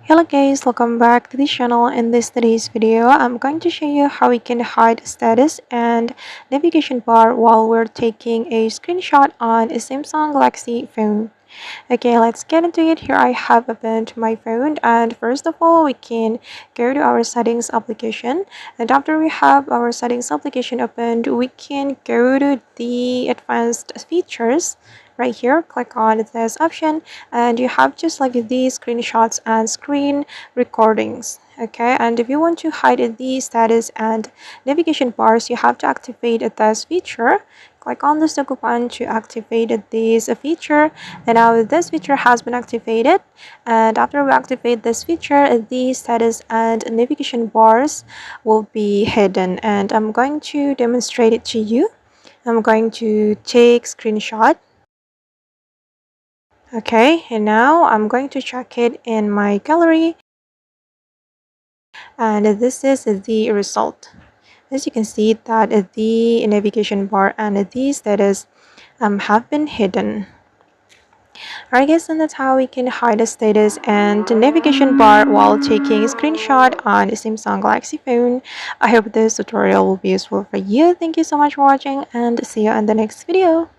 Hello guys, welcome back to the channel. In today's video, I'm going to show you how we can hide status and navigation bar while we're taking a screenshot on a Samsung Galaxy phone. Okay, let's get into it. Here I have opened my phone, and first of all we can go to our settings application, and after we have our settings application opened, we can go to the advanced features. Right here, click on this option, and you have to select these screenshots and screen recordings. Okay, and if you want to hide the status and navigation bars, you have to activate this feature. Click on the circle button to activate this feature, and now this feature has been activated. And after we activate this feature, the status and navigation bars will be hidden, and I'm going to demonstrate it to you. I'm going to take screenshot. Okay, and now I'm going to check it in my gallery, and this is the result. As you can see that the navigation bar and the status have been hidden. Alright guys, and that's how we can hide the status and the navigation bar while taking a screenshot on the Samsung Galaxy phone. I hope this tutorial will be useful for you. Thank you so much for watching, and see you in the next video.